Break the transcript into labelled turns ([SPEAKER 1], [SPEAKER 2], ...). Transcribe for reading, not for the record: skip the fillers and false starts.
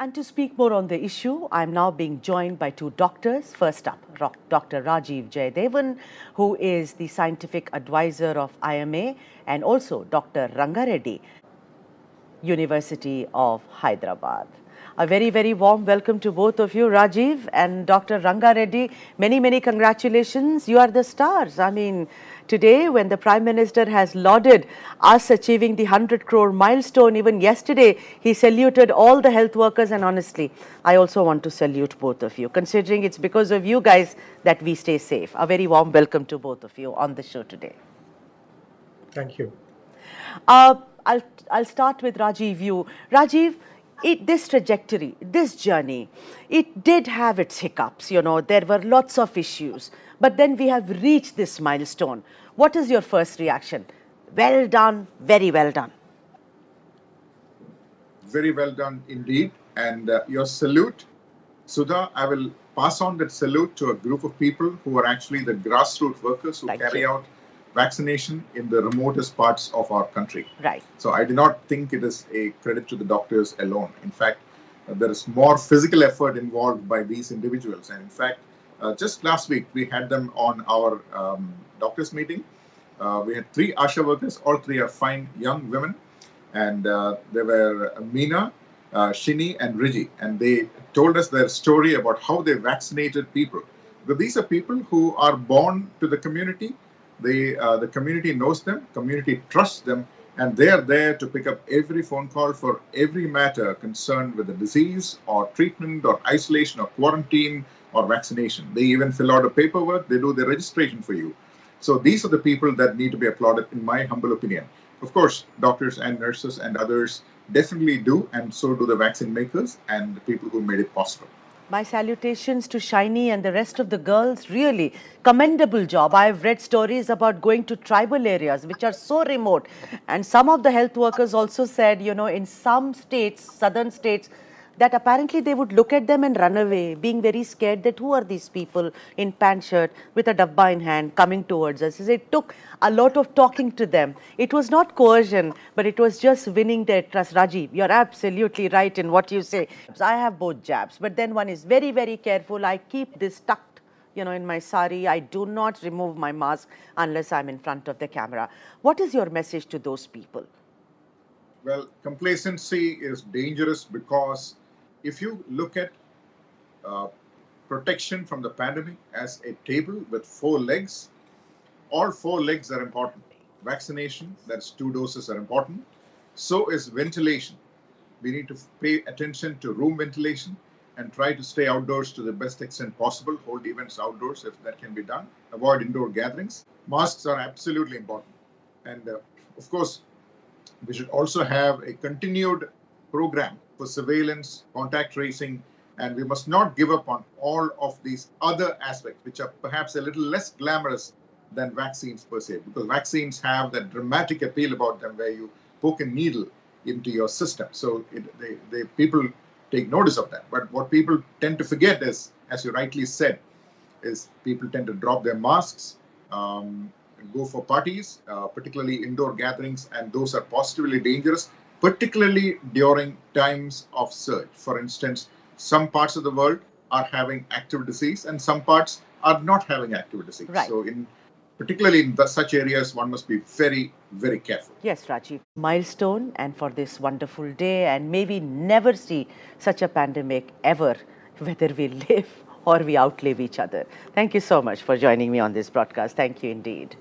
[SPEAKER 1] And to speak more on the issue, I am now being joined by two doctors. First up, Dr. Rajeev Jayadevan, who is the scientific advisor of IMA, and also Dr. Rangareddy, University of Hyderabad. A very, very warm welcome to both of you, Rajeev and Dr. Rangareddy. Many, many congratulations. You are the stars. I mean, today when the Prime Minister has lauded us achieving the 100 crore milestone, even yesterday he saluted all the health workers, and honestly, I also want to salute both of you, considering it's because of you guys that we stay safe. A very warm welcome to both of you on the show today.
[SPEAKER 2] Thank you.
[SPEAKER 1] I'll start with Rajeev. Rajeev, this trajectory, this journey, it did have its hiccups. You know, there were lots of issues, but then we have reached this milestone. What is your first reaction? Well done, very well done.
[SPEAKER 3] Very well done indeed. And your salute, Sudha, I will pass on that salute to a group of people who are actually the grassroots workers who carry out vaccination in the remotest parts of our country.
[SPEAKER 1] Right.
[SPEAKER 3] So I do not think it is a credit to the doctors alone. In fact, there is more physical effort involved by these individuals. And in fact, just last week, we had them on our doctors meeting. We had 3 ASHA workers. All 3 are fine young women. And they were Meena, Shini and Riji. And they told us their story about how they vaccinated people. But these are people who are born to the community. The community knows them, community trusts them, and they are there to pick up every phone call for every matter concerned with the disease or treatment or isolation or quarantine or vaccination. They even fill out a paperwork, they do the registration for you. So these are the people that need to be applauded, in my humble opinion. Of course, doctors and nurses and others definitely do, and so do the vaccine makers and the people who made it possible.
[SPEAKER 1] My salutations to Shiny and the rest of the girls. Really commendable job. I've read stories about going to tribal areas which are so remote. And some of the health workers also said, you know, in some states, southern states, that apparently they would look at them and run away, being very scared that who are these people in pant shirt with a dabba in hand coming towards us. It took a lot of talking to them. It was not coercion, but it was just winning their trust. Rajeev, you're absolutely right in what you say. I have both jabs, but then one is very, very careful. I keep this tucked, you know, in my sari. I do not remove my mask unless I'm in front of the camera. What is your message to those people?
[SPEAKER 3] Well, complacency is dangerous because if you look at protection from the pandemic as a table with 4 legs, all 4 legs are important. Vaccination, that's 2 doses, are important. So is ventilation. We need to pay attention to room ventilation and try to stay outdoors to the best extent possible, hold events outdoors if that can be done, avoid indoor gatherings. Masks are absolutely important. And of course, we should also have a continued program for surveillance, contact tracing, and we must not give up on all of these other aspects, which are perhaps a little less glamorous than vaccines per se, because vaccines have that dramatic appeal about them where you poke a needle into your system. So people take notice of that. But what people tend to forget is, as you rightly said, is people tend to drop their masks, go for parties, particularly indoor gatherings, and those are positively dangerous, particularly during times of surge. For instance, some parts of the world are having active disease and some parts are not having active disease.
[SPEAKER 1] Right.
[SPEAKER 3] So particularly in such areas, one must be very, very careful.
[SPEAKER 1] Yes, Rajeev. Milestone, and for this wonderful day, and may we never see such a pandemic ever, whether we live or we outlive each other. Thank you so much for joining me on this broadcast. Thank you indeed.